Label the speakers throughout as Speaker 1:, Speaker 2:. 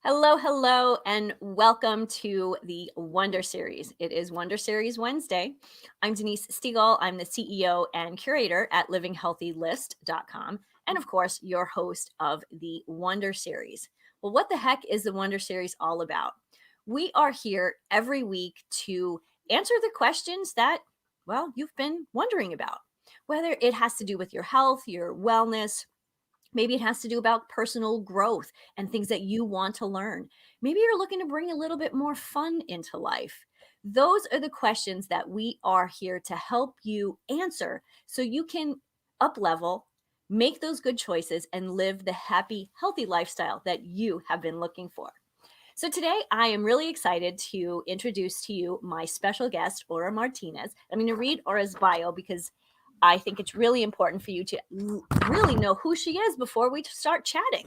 Speaker 1: Hello, hello, and welcome to the Wonder Series. It is Wonder Series Wednesday. I'm Denise Stegall. I'm the CEO and curator at livinghealthylist.com, and of course, your host of the Wonder Series. Well, what the heck is the Wonder Series all about? We are here every week to answer the questions that, well, you've been wondering about, whether it has to do with your health, your wellness. Maybe it has to do about personal growth and things that you want to learn. Maybe you're looking to bring a little bit more fun into life. Those are the questions that we are here to help you answer so you can up level, make those good choices, and live the happy, healthy lifestyle that you have been looking for. So today I am really excited to introduce to you my special guest, Aura Martinez. I'm going to read Aura's bio because I think it's really important for you to really know who she is before we start chatting.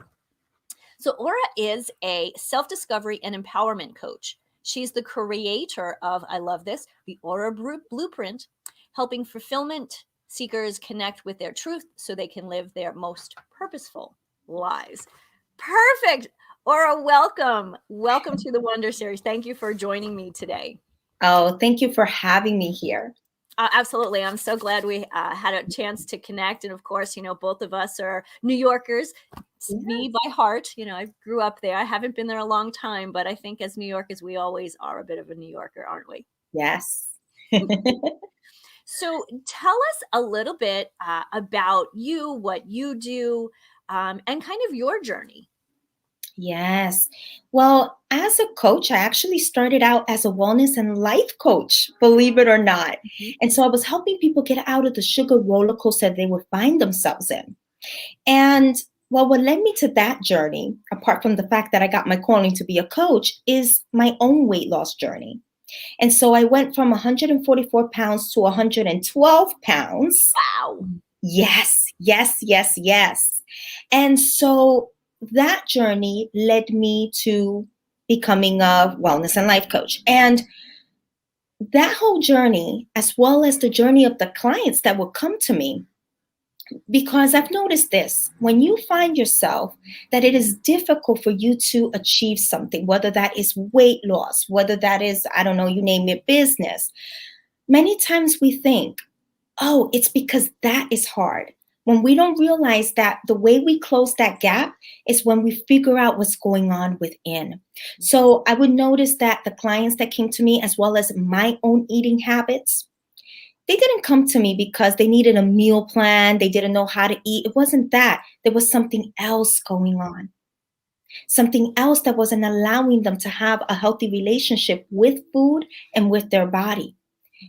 Speaker 1: So Aura is a self-discovery and empowerment coach. She's the creator of, I love this, the Aura Blueprint, helping fulfillment seekers connect with their truth so they can live their most purposeful lives. Perfect. Aura, welcome. Welcome to the Wonder Series. Thank you for joining me today.
Speaker 2: Oh, thank you for having me here.
Speaker 1: Absolutely. I'm so glad we had a chance to connect. And of course, both of us are New Yorkers. It's me by heart. I grew up there. I haven't been there a long time, but I think as New Yorkers, we always are a bit of a New Yorker, aren't we?
Speaker 2: Yes.
Speaker 1: So tell us a little bit about you, what you do, and kind of your journey.
Speaker 2: Yes. Well, as a coach, I actually started out as a wellness and life coach, believe it or not.
Speaker 1: Mhm.
Speaker 2: And so I was helping people get out of the sugar roller coaster they would find themselves in. And well, what led me to that journey, apart from the fact that I got my calling to be a coach, is my own weight loss journey. And so I went from 144 pounds to 112 pounds.
Speaker 1: Wow.
Speaker 2: Yes, yes, yes, yes. And so that journey led me to becoming a wellness and life coach. And that whole journey, as well as the journey of the clients that would come to me, because I've noticed this when you find yourself that it is difficult for you to achieve something, whether that is weight loss, whether that is, I don't know, you name it, business, many times we think, oh, it's because that is hard. When we don't realize that the way we close that gap is when we figure out what's going on within. So I would notice that the clients that came to me, as well as my own eating habits, they didn't come to me because they needed a meal plan. They didn't know how to eat. It wasn't that. There was something else going on, something else that wasn't allowing them to have a healthy relationship with food and with their body,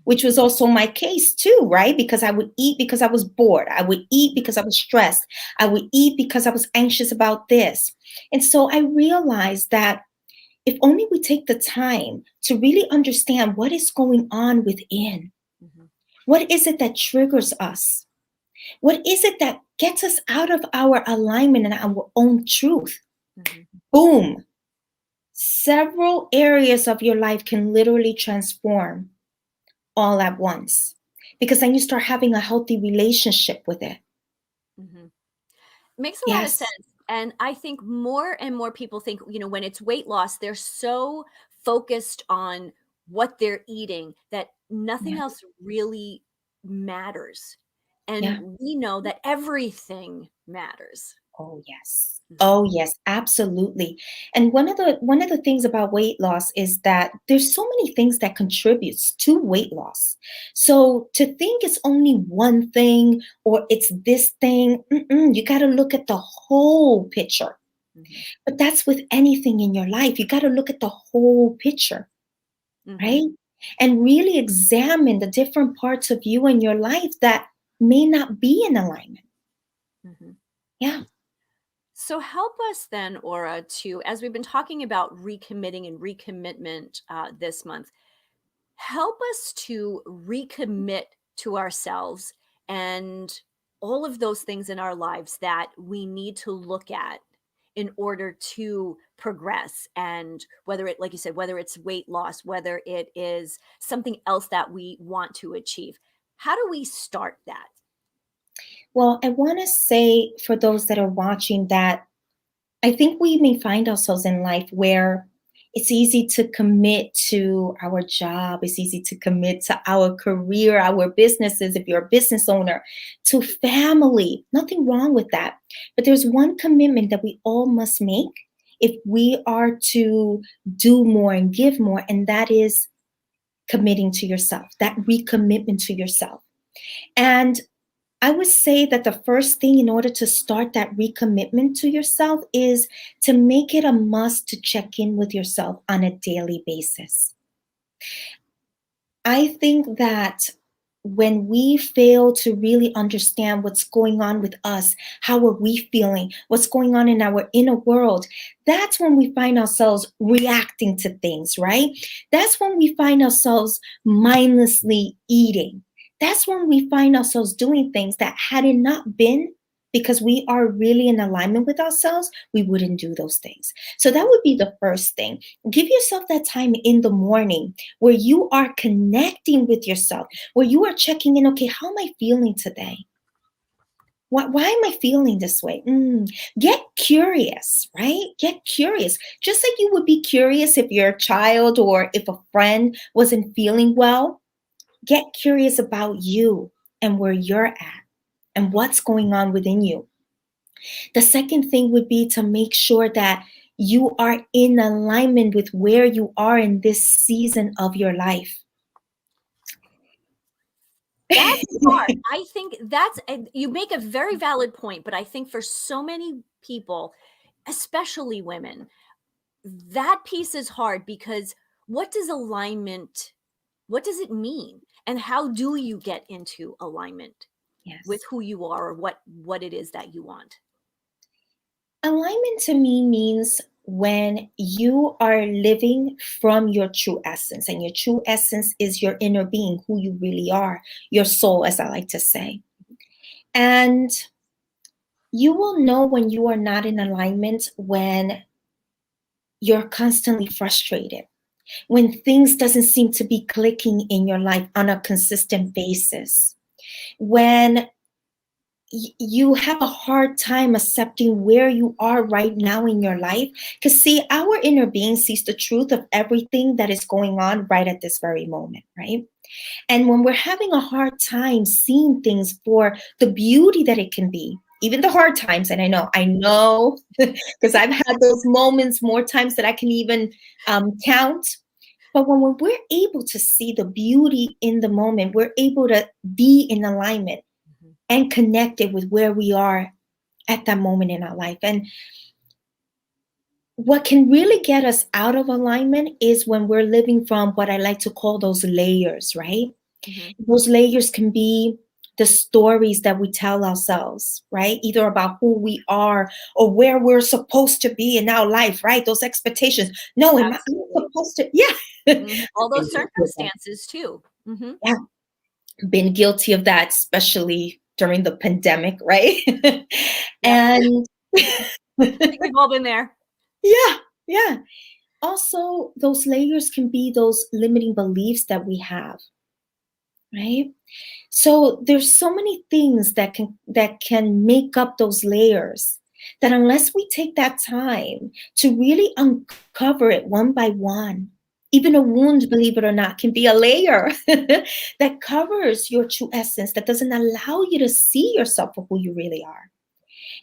Speaker 2: which was also my case too, right? Because I would eat because I was bored. I would eat because I was stressed. I would eat because I was anxious about this. And so I realized that if only we take the time to really understand what is going on within,
Speaker 1: Mhm.
Speaker 2: what is it that triggers us? What is it that gets us out of our alignment and our own truth?
Speaker 1: Mhm.
Speaker 2: Boom. Several areas of your life can literally transform all at once because then you start having a healthy relationship with it.
Speaker 1: Mhm. Makes a lot of
Speaker 2: Yes.
Speaker 1: sense. And I think more and more people think, when it's weight loss, they're so focused on what they're eating that nothing
Speaker 2: Yeah.
Speaker 1: else really matters.
Speaker 2: Yeah.
Speaker 1: And we know that everything matters.
Speaker 2: Oh yes.
Speaker 1: Mhm.
Speaker 2: Oh yes, absolutely. And one of the things about weight loss is that there's so many things that contributes to weight loss. So to think it's only one thing or it's this thing, you got to look at the whole picture.
Speaker 1: Mhm.
Speaker 2: But that's with anything in your life. You got to look at the whole picture,
Speaker 1: Mhm.
Speaker 2: right? And really examine the different parts of you and your life that may not be in alignment.
Speaker 1: Mhm.
Speaker 2: Yeah.
Speaker 1: So help us then, Aura, to, as we've been talking about recommitting and recommitment this month, help us to recommit to ourselves and all of those things in our lives that we need to look at in order to progress. And whether it, like you said, whether it's weight loss, whether it is something else that we want to achieve, how do we start that?
Speaker 2: Well, I want to say for those that are watching that I think we may find ourselves in life where it's easy to commit to our job, it's easy to commit to our career, our businesses, if you're a business owner, to family. Nothing wrong with that. But there's one commitment that we all must make if we are to do more and give more, and that is committing to yourself, that recommitment to yourself. And I would say that the first thing in order to start that recommitment to yourself is to make it a must to check in with yourself on a daily basis. I think that when we fail to really understand what's going on with us, how are we feeling, what's going on in our inner world, that's when we find ourselves reacting to things, right? That's when we find ourselves mindlessly eating. That's when we find ourselves doing things that had it not been because we are really in alignment with ourselves, we wouldn't do those things. So that would be the first thing. Give yourself that time in the morning where you are connecting with yourself, where you are checking in, okay, how am I feeling today? Why am I feeling this way? Get curious, right? Get curious. Just like you would be curious if your child or if a friend wasn't feeling well, get curious about you and where you're at and what's going on within you. The second thing would be to make sure that you are in alignment with where you are in this season of your life.
Speaker 1: That's hard. I think that's, and you make a very valid point, but I think for so many people, especially women, that piece is hard because what does alignment, what does it mean? And how do you get into alignment with
Speaker 2: Yes.
Speaker 1: who you are or what it is that you want?
Speaker 2: Alignment to me means when you are living from your true essence, and your true essence is your inner being, who you really are, your soul, as I like to say. And you will know when you are not in alignment when you're constantly frustrated, when things doesn't seem to be clicking in your life on a consistent basis, when you have a hard time accepting where you are right now in your life. Because, see, our inner being sees the truth of everything that is going on right at this very moment, right? And when we're having a hard time seeing things for the beauty that it can be, even the hard times, and I know, because I've had those moments more times that I can even count. But when we're able to see the beauty in the moment, we're able to be in alignment
Speaker 1: Mhm.
Speaker 2: and connected with where we are at that moment in our life. And what can really get us out of alignment is when we're living from what I like to call those layers, right?
Speaker 1: Mhm.
Speaker 2: Those layers can be the stories that we tell ourselves, right? Either about who we are or where we're supposed to be in our life, right? Those expectations. No, am I
Speaker 1: Absolutely.
Speaker 2: supposed to? Yeah.
Speaker 1: Mhm. All
Speaker 2: I've been
Speaker 1: those
Speaker 2: guilty of that.
Speaker 1: circumstances too. Mhm.
Speaker 2: Yeah, been guilty of that, especially during the pandemic, right?
Speaker 1: Yep.
Speaker 2: And
Speaker 1: I think we've all been there.
Speaker 2: yeah, yeah. Also, those layers can be those limiting beliefs that we have, right? So there's so many things that can make up those layers that unless we take that time to really uncover it one by one, even a wound, believe it or not, can be a layer that covers your true essence, that doesn't allow you to see yourself for who you really are.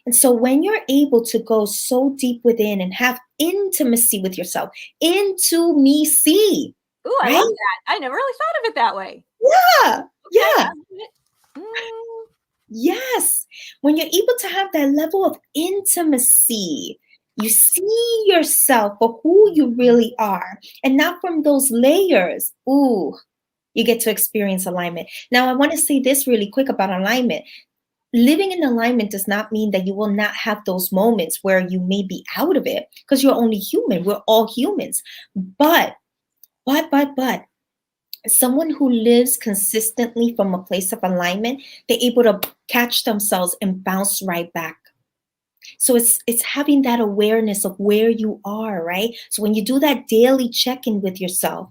Speaker 2: And so when you're able to go so deep within and have intimacy with yourself, into me see,
Speaker 1: Ooh, I love
Speaker 2: right?
Speaker 1: that. I never really thought of it that way.
Speaker 2: Yeah,
Speaker 1: Okay,
Speaker 2: yeah.
Speaker 1: I love it. Mm,
Speaker 2: Yes. When you're able to have that level of intimacy, you see yourself for who you really are and not from those layers. Ooh, you get to experience alignment. Now, I want to say this really quick about alignment. Living in alignment does not mean that you will not have those moments where you may be out of it because you're only human. We're all humans. But, but, someone who lives consistently from a place of alignment, they're able to catch themselves and bounce right back. So it's having that awareness of where you are, right? So when you do that daily check-in with yourself,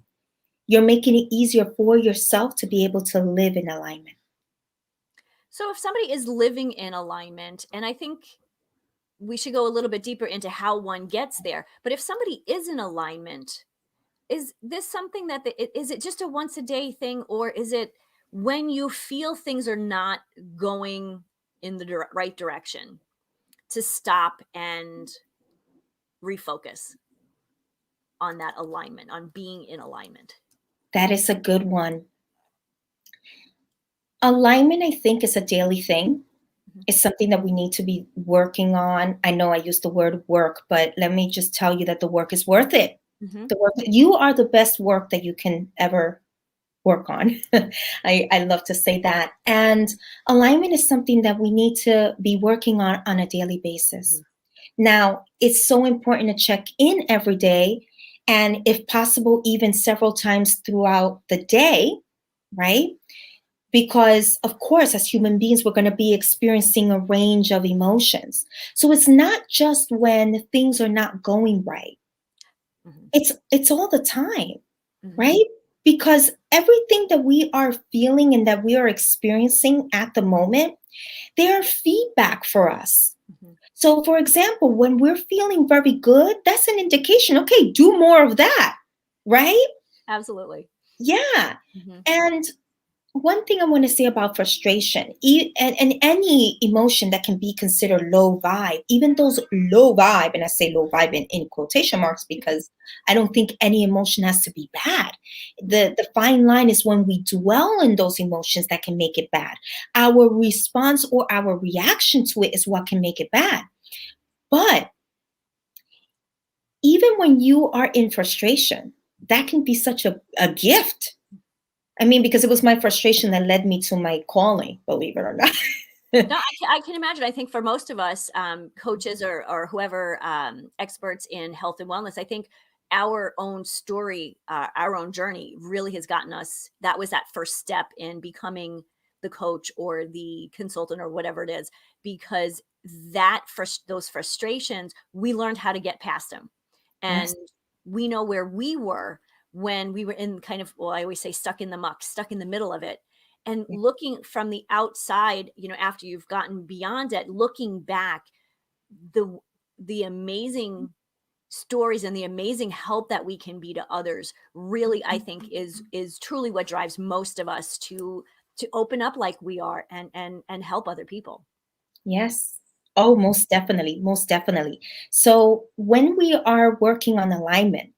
Speaker 2: you're making it easier for yourself to be able to live in alignment.
Speaker 1: so if somebody is living in alignment, and I think we should go a little bit deeper into how one gets there. But if somebody is in alignment, is this something that is it just a once a day thing, or is it when you feel things are not going in the right direction to stop and refocus on that alignment, on being in alignment?
Speaker 2: That is a good one. Alignment, I think, is a daily thing.
Speaker 1: Mhm.
Speaker 2: It's something that we need to be working on. I know I use the word work, but let me just tell you that the work is worth it.
Speaker 1: Mhm.
Speaker 2: The work, you are the best work that you can ever work on. I love to say that. And alignment is something that we need to be working on a daily basis.
Speaker 1: Mhm.
Speaker 2: Now, it's so important to check in every day, and if possible, even several times throughout the day, right? Because, of course, as human beings, we're going to be experiencing a range of emotions. So it's not just when things are not going right.
Speaker 1: Mhm.
Speaker 2: It's all the time,
Speaker 1: Mhm.
Speaker 2: right? Because everything that we are feeling and that we are experiencing at the moment, they are feedback for us.
Speaker 1: Mhm.
Speaker 2: So, for example, when we're feeling very good, that's an indication, okay, do more of that, right?
Speaker 1: Absolutely.
Speaker 2: Yeah.
Speaker 1: Mhm.
Speaker 2: And one thing I want to say about frustration, and any emotion that can be considered low vibe, even those low vibe, and I say low vibe in quotation marks because I don't think any emotion has to be bad. The fine line is when we dwell in those emotions that can make it bad. Our response or our reaction to it is what can make it bad. But even when you are in frustration, that can be such a gift. I mean, because it was my frustration that led me to my calling, believe it or not.
Speaker 1: No, I can imagine. I think for most of us, coaches or whoever, experts in health and wellness, I think our own story, our own journey really has gotten us. That was that first step in becoming the coach or the consultant or whatever it is, because those frustrations, we learned how to get past them. And
Speaker 2: Yes.
Speaker 1: we know where we were when we were in kind of, well, I always say stuck in the muck, stuck in the middle of it, and
Speaker 2: Yeah.
Speaker 1: looking from the outside, after you've gotten beyond it, looking back, the the amazing stories and the amazing help that we can be to others really, I think, is truly what drives most of us to open up like we are and help other people.
Speaker 2: Yes. Oh, most definitely. Most definitely. So when we are working on alignment,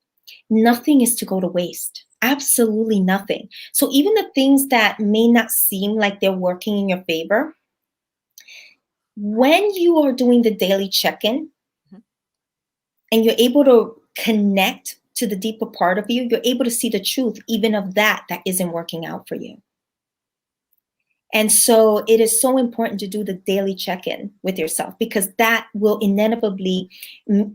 Speaker 2: nothing is to go to waste. Absolutely nothing. So even the things that may not seem like they're working in your favor, when you are doing the daily check in
Speaker 1: Mhm.
Speaker 2: and you're able to connect to the deeper part of you, you're able to see the truth even of that isn't working out for you. And so it is so important to do the daily check in with yourself because that will inevitably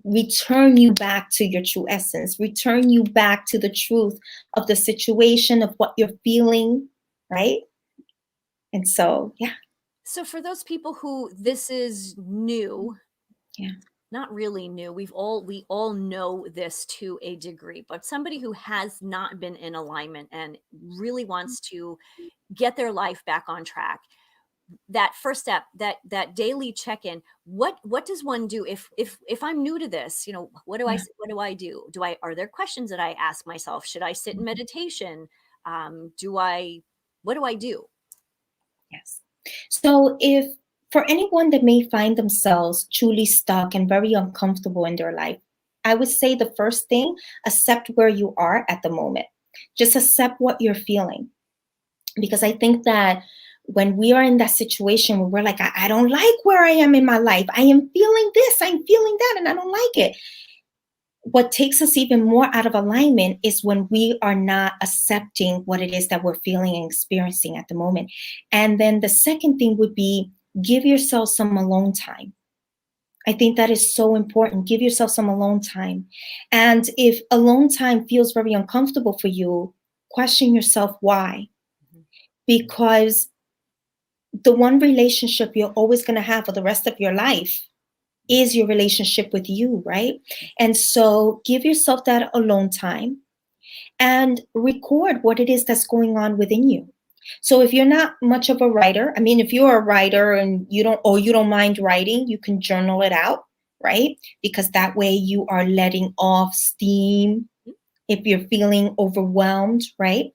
Speaker 2: return you back to your true essence, return you back to the truth of the situation, of what you're feeling, right? And so, yeah,
Speaker 1: So for those people who this is new,
Speaker 2: yeah,
Speaker 1: not really new, we all know this to a degree, but somebody who has not been in alignment and really wants to get their life back on track, that first step, that daily check-in, what does one do if I'm new to this?
Speaker 2: yeah.
Speaker 1: What do I do? Are there questions that I ask myself? Should I sit in
Speaker 2: Mhm.
Speaker 1: meditation? Do I What do I do?
Speaker 2: Yes. So, if for anyone that may find themselves truly stuck and very uncomfortable in their life, I would say the first thing, accept where you are at the moment. Just accept what you're feeling. Because I think that when we are in that situation where we're like, I don't like where I am in my life, I am feeling this, I'm feeling that, and I don't like it. What takes us even more out of alignment is when we are not accepting what it is that we're feeling and experiencing at the moment. And then the second thing would be give yourself some alone time. I think that is so important. Give yourself some alone time. And if alone time feels very uncomfortable for you, question yourself why.
Speaker 1: Mhm.
Speaker 2: Because the one relationship you're always going to have for the rest of your life is your relationship with you, right? And so give yourself that alone time and record what it is that's going on within you. So if you're not much of a writer, I mean, if you're a writer and you don't mind writing, you can journal it out. right? Because that way you are letting off steam if you're feeling overwhelmed, right?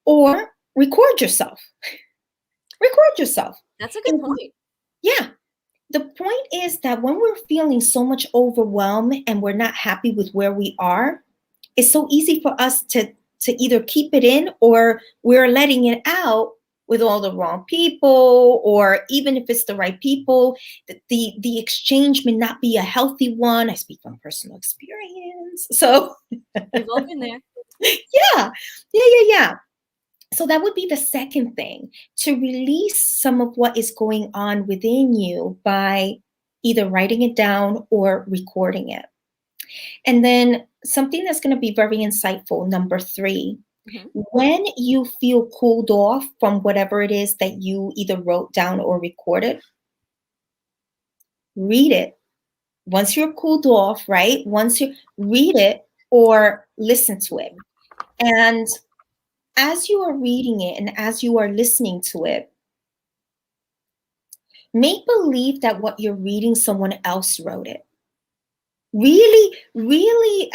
Speaker 2: Or record yourself. Record yourself.
Speaker 1: That's a good
Speaker 2: If-
Speaker 1: point.
Speaker 2: yeah. The point is that when we're feeling so much overwhelm and we're not happy with where we are, it's so easy for us to either keep it in or we're letting it out with all the wrong people, or even if it's the right people, the exchange may not be a healthy one. I speak from personal experience. So
Speaker 1: We've all been there.
Speaker 2: yeah, yeah. So that would be the second thing, to release some of what is going on within you by either writing it down or recording it. And then something that's going to be very insightful, number three,
Speaker 1: Mhm.
Speaker 2: when you feel cooled off from whatever it is that you either wrote down or recorded, read it. Once you're cooled off, right? Once you read it or listen to it. And as you are reading it and as you are listening to it, make believe that what you're reading, someone else wrote it. Really, really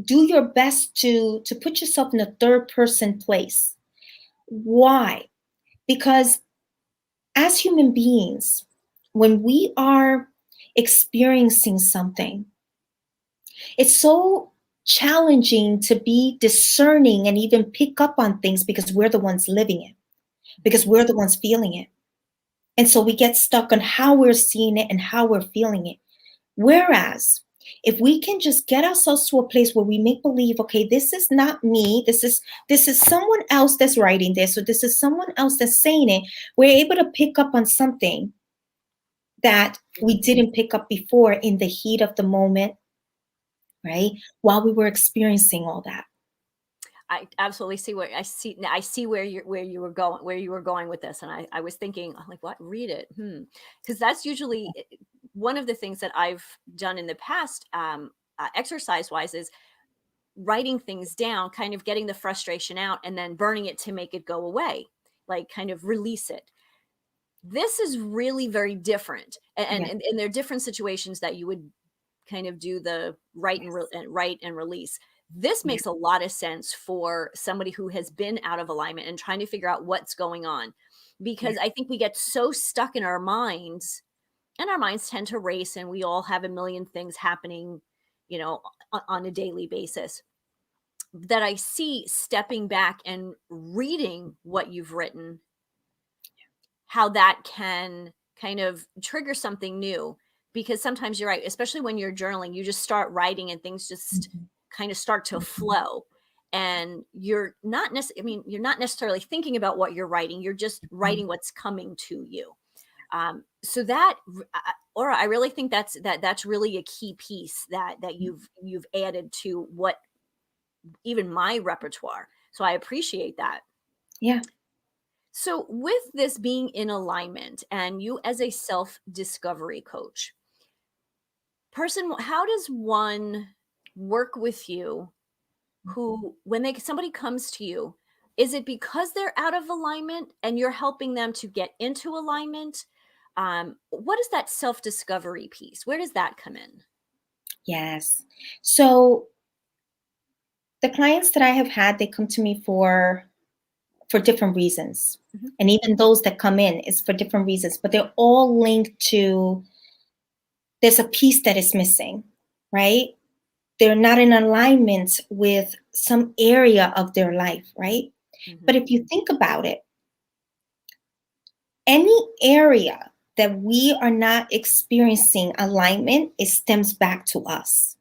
Speaker 2: do your best to put yourself in a third person place. Why? Because as human beings, when we are experiencing something, it's so challenging to be discerning and even pick up on things because we're the ones living it, because we're the ones feeling it. And so we get stuck on how we're seeing it and how we're feeling it. Whereas if we can just get ourselves to a place where we make believe, okay, this is not me, this is someone else that's writing this, or this is someone else that's saying it, we're able to pick up on something that we didn't pick up before in the heat of the moment, right? While we were experiencing all that.
Speaker 1: I absolutely see where I see where you were going with this, and I was thinking, I'm like, what? Read it, because that's usually one of the things that I've done in the past, exercise wise, is writing things down, kind of getting the frustration out, and then burning it to make it go away, like kind of release it. This is really very different,
Speaker 2: Yeah.
Speaker 1: and there are different situations that you would kind of do the
Speaker 2: Yes.
Speaker 1: write and release. This
Speaker 2: Yeah.
Speaker 1: makes a lot of sense for somebody who has been out of alignment and trying to figure out what's going on,
Speaker 2: Yeah.
Speaker 1: because I think we get so stuck in our minds, and our minds tend to race, and we all have a million things happening, on a daily basis, that I see stepping back and reading what you've written, how that can kind of trigger something new. Because sometimes you're right, especially when you're journaling, you just start writing and things just
Speaker 2: Mhm.
Speaker 1: kind of start to
Speaker 2: Mhm.
Speaker 1: flow, and you're not necessarily thinking about what you're writing, you're just
Speaker 2: Mhm.
Speaker 1: writing what's coming to you. So that Aura, I really think that's really a key piece that you've added to what even my repertoire, so I appreciate that.
Speaker 2: Yeah.
Speaker 1: So, with this being in alignment and you as a self discovery coach, how does one work with you who, when somebody comes to you, is it because they're out of alignment and you're helping them to get into alignment? What is that self discovery piece? Where does that come in?
Speaker 2: Yes. So the clients that I have had, they come to me for different reasons.
Speaker 1: Mhm.
Speaker 2: And even those that come in is for different reasons, but they're all linked to there's a piece that is missing, right? They're not in alignment with some area of their life, right? But
Speaker 1: Mhm.
Speaker 2: if you think about it, any area that we are not experiencing alignment, it stems back to us.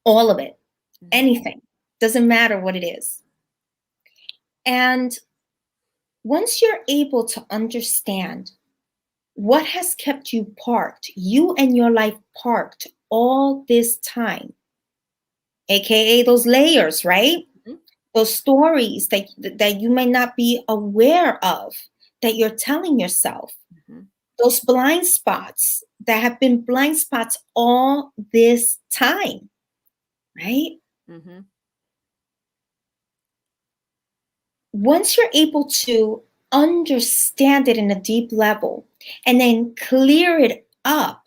Speaker 2: All of it,
Speaker 1: Mhm.
Speaker 2: anything, doesn't matter what it is. And once you're able to understand what has kept you parked, you and your life parked all this time, AKA those layers, right?
Speaker 1: Mhm.
Speaker 2: Those stories that you may not be aware of, that you're telling yourself,
Speaker 1: Mhm.
Speaker 2: those blind spots that have been blind spots all this time, right?
Speaker 1: Mhm.
Speaker 2: Once you're able to understand it in a deep level and then clear it up,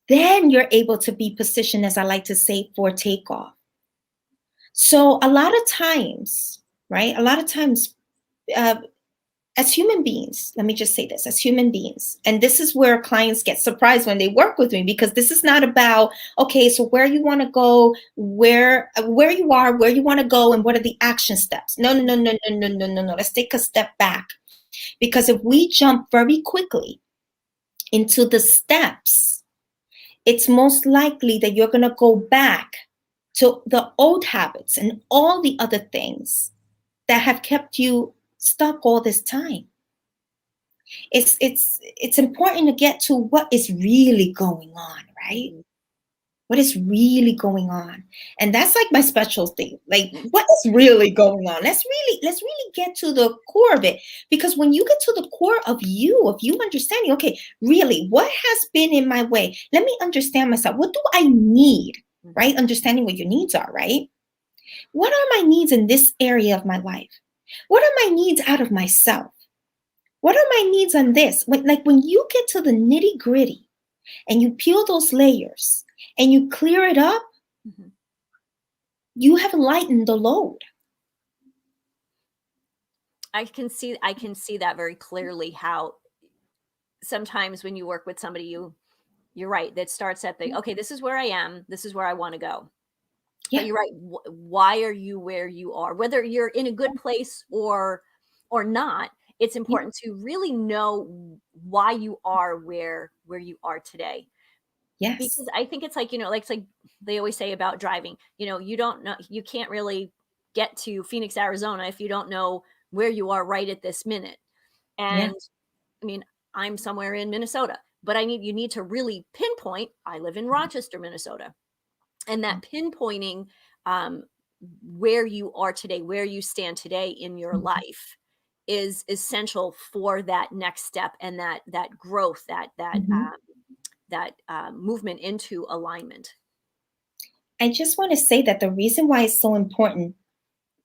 Speaker 2: then you're able to be positioned, as I like to say, for takeoff. So a lot of times, right? A lot of times, uh, as human beings, let me just say this, as human beings, and this is where clients get surprised when they work with me, because this is not about, okay, so where you want to go, where you are, where you want to go, and what are the action steps. No, no, no, no, no, no, no, no, no. Let's take a step back, because if we jump very quickly into the steps, it's most likely that you're going to go back to the old habits and all the other things that have kept you stuck all this time. It's important to get to what is really going on, right?
Speaker 1: Mhm.
Speaker 2: What is really going on? And that's like my specialty. Like, what is really going on? Let's really get to the core of it. Because when you get to the core of you understanding, okay, really, what has been in my way? Let me understand myself. What do I need?
Speaker 1: Mhm.
Speaker 2: Right? Understanding what your needs are, right? What are my needs in this area of my life? What are my needs out of myself? What are my needs on this? When you get to the nitty gritty and you peel those layers and you clear it up,
Speaker 1: Mhm.
Speaker 2: you have lightened the load.
Speaker 1: I can see that very clearly, how sometimes when you work with somebody, you're right, that starts at the, okay, this is where I am, this is where I want to go. But
Speaker 2: Yeah.
Speaker 1: you're right. Why are you where you are? Whether you're in a good place or not, it's
Speaker 2: Yeah.
Speaker 1: important to really know why you are where you are today.
Speaker 2: Yes.
Speaker 1: Because I think it's like, like it's like they always say about driving. You don't know, you can't really get to Phoenix, Arizona if you don't know where you are right at this minute.
Speaker 2: Yeah.
Speaker 1: And I mean, I'm somewhere in Minnesota, but you need to really pinpoint. I live in Rochester, Minnesota, and that pinpointing, um, where you are today, where you stand today in your
Speaker 2: Mhm.
Speaker 1: life, is essential for that next step, and that growth,
Speaker 2: Mhm.
Speaker 1: that movement into alignment.
Speaker 2: I just want to say that the reason why it's so important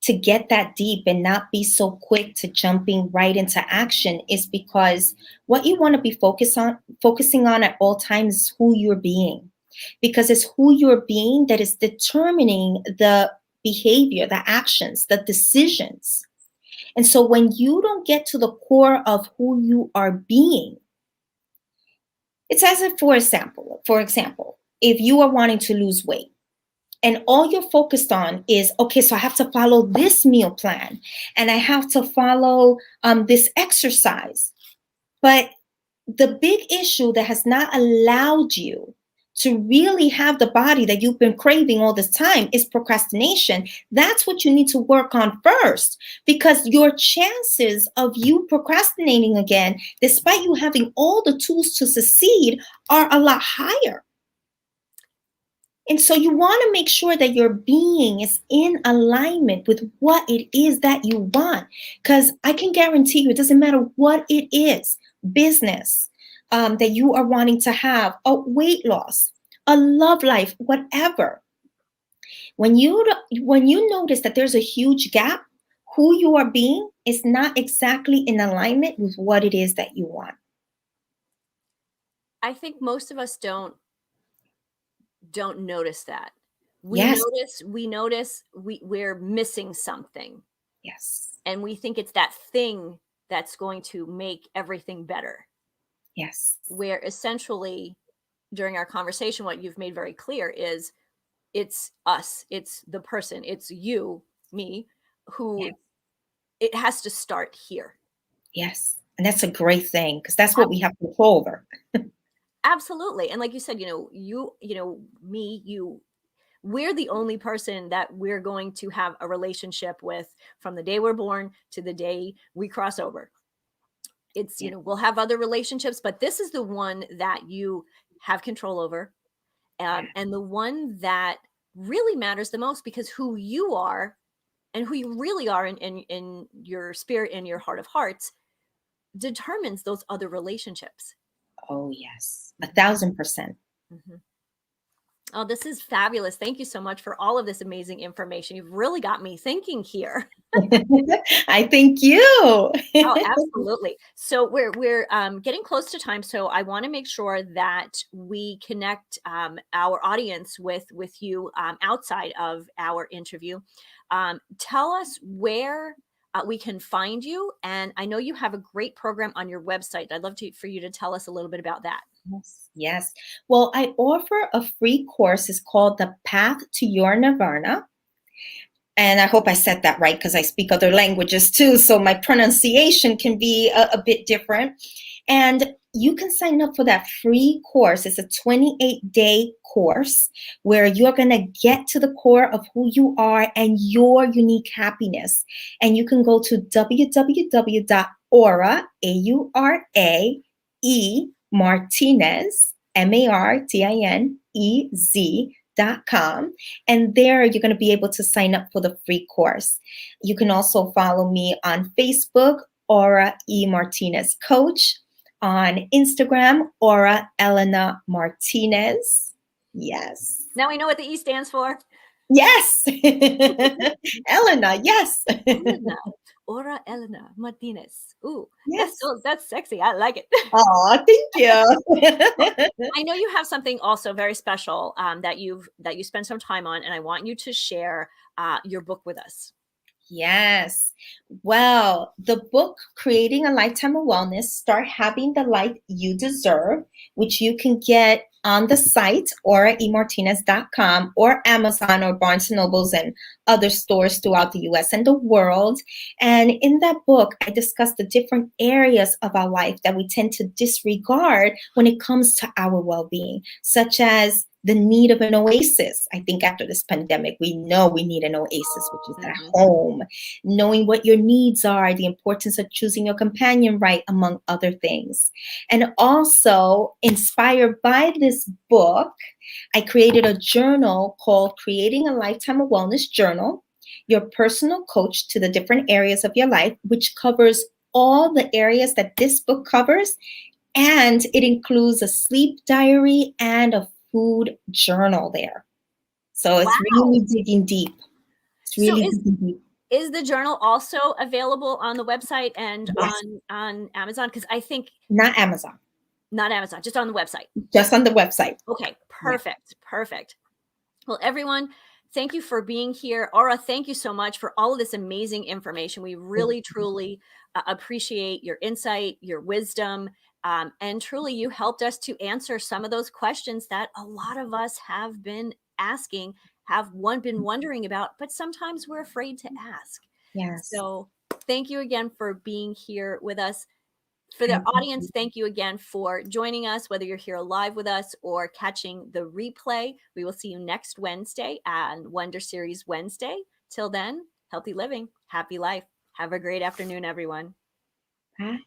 Speaker 2: to get that deep and not be so quick to jumping right into action is because what you want to be focusing on at all times is who you're being, because it's who you're being that is determining the behavior, the actions, the decisions. And so when you don't get to the core of who you are being, it's as if, for example, if you are wanting to lose weight and all you're focused on is, okay, so I have to follow this meal plan and I have to follow this exercise. But the big issue that has not allowed you to really have the body that you've been craving all this time is procrastination. That's what you need to work on first, because your chances of you procrastinating again, despite you having all the tools to succeed, are a lot higher. And so you want to make sure that your being is in alignment with what it is that you want. Because I can guarantee you, it doesn't matter what it is, business that you are wanting to have, a weight loss, a love life, whatever. When you notice that there's a huge gap, who you are being is not exactly in alignment with what it is that you want.
Speaker 1: I think most of us don't notice that. We
Speaker 2: Yes,
Speaker 1: notice we notice we're missing something,
Speaker 2: yes,
Speaker 1: and we think it's that thing that's going to make everything better.
Speaker 2: yes,
Speaker 1: Where essentially, during our conversation, what you've made very clear is, it's us, it's the person, it's you, me, who,
Speaker 2: yes,
Speaker 1: it has to start here.
Speaker 2: yes. And that's a great thing, because that's what we have control over.
Speaker 1: Absolutely. And like you said, me, we're the only person that we're going to have a relationship with from the day we're born to the day we cross over. It's,
Speaker 2: Yeah.
Speaker 1: we'll have other relationships, but this is the one that you have control over,
Speaker 2: Yeah.
Speaker 1: and the one that really matters the most, because who you are and who you really are in your spirit, in your heart of hearts, determines those other relationships.
Speaker 2: Oh, yes.
Speaker 1: Mhm.
Speaker 2: 1,000%.
Speaker 1: Mhm. Oh, this is fabulous. Thank you so much for all of this amazing information. You've really got me thinking here.
Speaker 2: I thank you.
Speaker 1: Oh, absolutely. So we're getting close to time, so I want to make sure that we connect our audience with you outside of our interview. Tell us where we can find you, and I know you have a great program on your website. I'd love for you to tell us a little bit about that.
Speaker 2: Yes, yes. Well, I offer a free course. It's called The Path to Your Nirvana. And I hope I said that right because I speak other languages too, so my pronunciation can be a bit different. And you can sign up for that free course. It's a 28-day course where you're going to get to the core of who you are and your unique happiness. And you can go to www.aura, A-U-R-A-E, Martinez, Martinez.com. And there you're going to be able to sign up for the free course. You can also follow me on Facebook, Aura E. Martinez Coach. On Instagram, Aura Elena Martinez. Yes.
Speaker 1: Now we know what the E stands for.
Speaker 2: Yes. Elena, yes.
Speaker 1: Elena. Aura Elena Martinez. Ooh,
Speaker 2: Yes.
Speaker 1: that's sexy. I like it.
Speaker 2: Oh, thank you.
Speaker 1: I know you have something also very special that you spent some time on, and I want you to share your book with us.
Speaker 2: Yes. Well, the book, Creating a Lifetime of Wellness, Start Having the Life You Deserve, which you can get on the site, auraemartinez.com, or Amazon or Barnes & Nobles and other stores throughout the US and the world. And in that book, I discuss the different areas of our life that we tend to disregard when it comes to our well-being, such as the need of an oasis. I think after this pandemic, we know we need an oasis, which is at home. Knowing what your needs are, the importance of choosing your companion right, among other things. And also, inspired by this book, I created a journal called Creating a Lifetime of Wellness Journal, your personal coach to the different areas of your life, which covers all the areas that this book covers. And it includes a sleep diary and a food journal there. So it's really digging deep. It's
Speaker 1: So
Speaker 2: really digging deep.
Speaker 1: is the journal also available on the website and
Speaker 2: Yes.
Speaker 1: on Amazon? Because I think
Speaker 2: Not Amazon.
Speaker 1: not Amazon, just on the website.
Speaker 2: Just on the website.
Speaker 1: Okay, perfect, perfect. Well, everyone, thank you for being here. Aura, thank you so much for all of this amazing information. We really, truly appreciate your insight, your wisdom, and truly you helped us to answer some of those questions that a lot of us have been asking, been wondering about, but sometimes we're afraid to ask.
Speaker 2: Yes.
Speaker 1: So thank you again for being here with us. For the audience, thank you again for joining us, whether you're here live with us or catching the replay. We will see you next Wednesday on Wonder Series Wednesday. Till then, healthy living, happy life. Have a great afternoon, everyone.
Speaker 2: Bye.